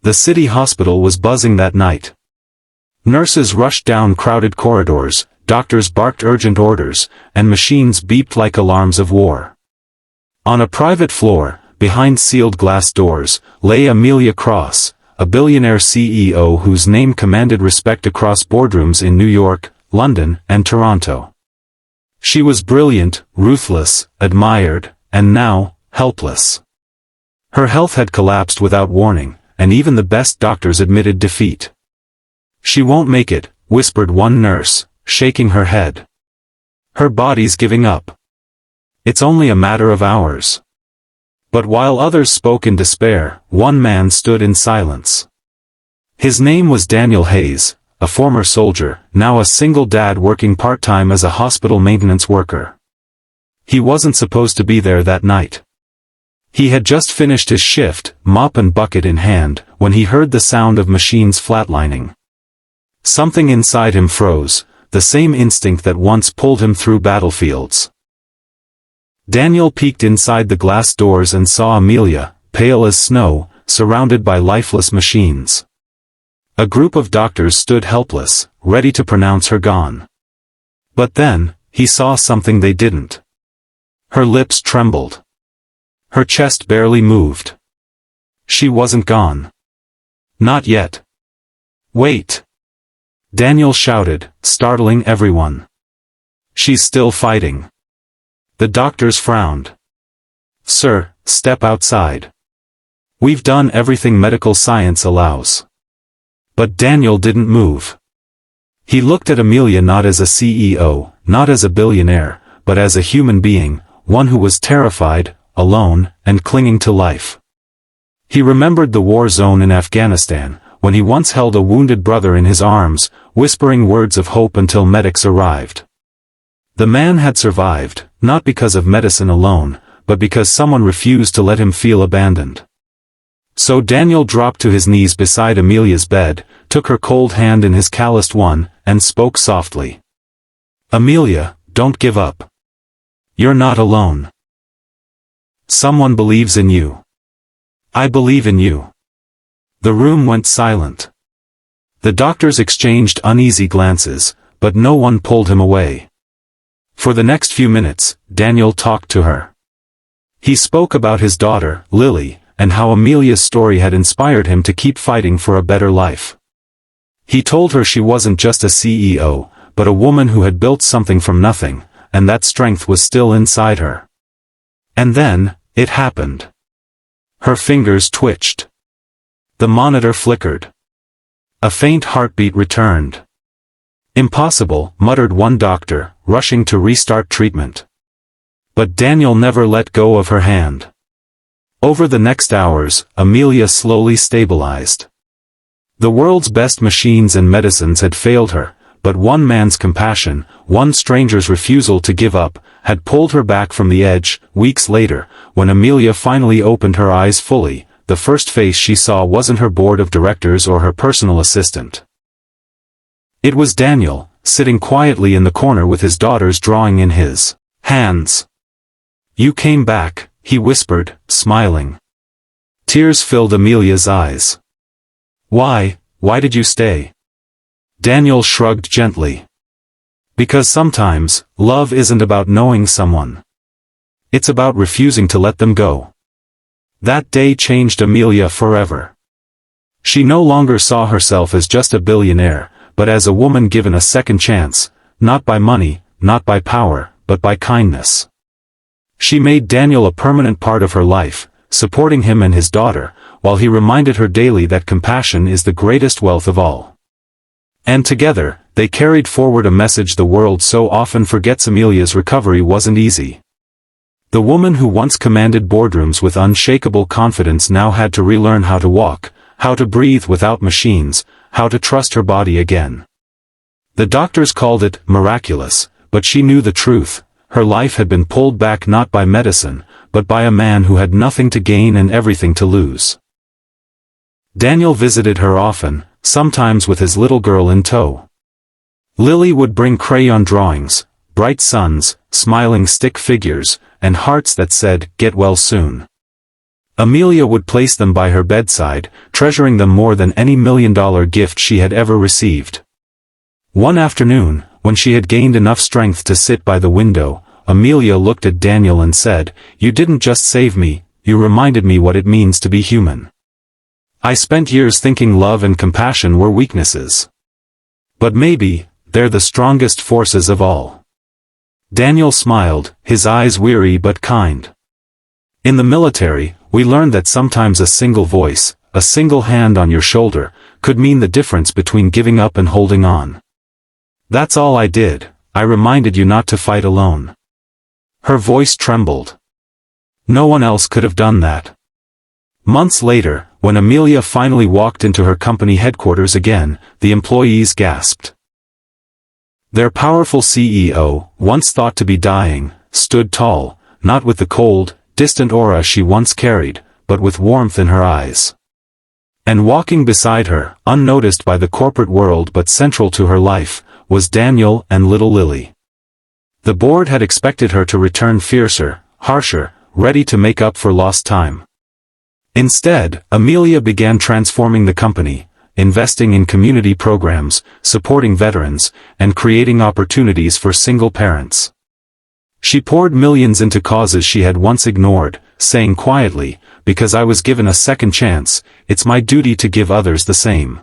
The city hospital was buzzing that night. Nurses rushed down crowded corridors, doctors barked urgent orders, and machines beeped like alarms of war. On a private floor, behind sealed glass doors, lay Amelia Cross, a billionaire CEO whose name commanded respect across boardrooms in New York, London, and Toronto. She was brilliant, ruthless, admired, and now, helpless. Her health had collapsed without warning, and even the best doctors admitted defeat. "She won't make it," whispered one nurse, shaking her head. "Her body's giving up. It's only a matter of hours." But while others spoke in despair, one man stood in silence. His name was Daniel Hayes, a former soldier, now a single dad working part-time as a hospital maintenance worker. He wasn't supposed to be there that night. He had just finished his shift, mop and bucket in hand, when he heard the sound of machines flatlining. Something inside him froze, the same instinct that once pulled him through battlefields. Daniel peeked inside the glass doors and saw Amelia, pale as snow, surrounded by lifeless machines. A group of doctors stood helpless, ready to pronounce her gone. But then, he saw something they didn't. Her lips trembled. Her chest barely moved. She wasn't gone. Not yet. "Wait!" Daniel shouted, startling everyone. "She's still fighting." The doctors frowned. "Sir, step outside. We've done everything medical science allows." But Daniel didn't move. He looked at Amelia not as a CEO, not as a billionaire, but as a human being, one who was terrified, alone, and clinging to life. He remembered the war zone in Afghanistan, when he once held a wounded brother in his arms, whispering words of hope until medics arrived. The man had survived, not because of medicine alone, but because someone refused to let him feel abandoned. So Daniel dropped to his knees beside Amelia's bed, took her cold hand in his calloused one, and spoke softly. "Amelia, don't give up. You're not alone. Someone believes in you. I believe in you." The room went silent. The doctors exchanged uneasy glances, but no one pulled him away. For the next few minutes, Daniel talked to her. He spoke about his daughter, Lily, and how Amelia's story had inspired him to keep fighting for a better life. He told her she wasn't just a CEO, but a woman who had built something from nothing, and that strength was still inside her. And then, it happened. Her fingers twitched. The monitor flickered. A faint heartbeat returned. "Impossible," muttered one doctor, rushing to restart treatment. But Daniel never let go of her hand. Over the next hours, Amelia slowly stabilized. The world's best machines and medicines had failed her, but one man's compassion, one stranger's refusal to give up, had pulled her back from the edge. Weeks later, when Amelia finally opened her eyes fully, the first face she saw wasn't her board of directors or her personal assistant. It was Daniel, sitting quietly in the corner with his daughter's drawing in his hands. "You came back," he whispered, smiling. Tears filled Amelia's eyes. Why did you stay?" Daniel shrugged gently. "Because sometimes, love isn't about knowing someone. It's about refusing to let them go." That day changed Amelia forever. She no longer saw herself as just a billionaire, but as a woman given a second chance, not by money, not by power, but by kindness. She made Daniel a permanent part of her life, supporting him and his daughter, while he reminded her daily that compassion is the greatest wealth of all. And together, they carried forward a message the world so often forgets. Amelia's recovery wasn't easy. The woman who once commanded boardrooms with unshakable confidence now had to relearn how to walk, how to breathe without machines, how to trust her body again. The doctors called it miraculous, but she knew the truth. Her life had been pulled back not by medicine, but by a man who had nothing to gain and everything to lose. Daniel visited her often, sometimes with his little girl in tow. Lily would bring crayon drawings, bright suns, smiling stick figures, and hearts that said, "Get well soon." Amelia would place them by her bedside, treasuring them more than any $1 million gift she had ever received. One afternoon, when she had gained enough strength to sit by the window, Amelia looked at Daniel and said, "You didn't just save me, you reminded me what it means to be human. I spent years thinking love and compassion were weaknesses. But maybe, they're the strongest forces of all." Daniel smiled, his eyes weary but kind. In the military, we learned that sometimes a single voice, a single hand on your shoulder, could mean the difference between giving up and holding on. "That's all I did, I reminded you not to fight alone." Her voice trembled. No one else could have done that. Months later, when Amelia finally walked into her company headquarters again, the employees gasped. Their powerful CEO, once thought to be dying, stood tall, not with the cold, distant aura she once carried, but with warmth in her eyes. And walking beside her, unnoticed by the corporate world but central to her life, was Daniel and little Lily. The board had expected her to return fiercer, harsher, ready to make up for lost time. Instead, Amelia began transforming the company, investing in community programs, supporting veterans, and creating opportunities for single parents. She poured millions into causes she had once ignored, saying quietly, "Because I was given a second chance, it's my duty to give others the same."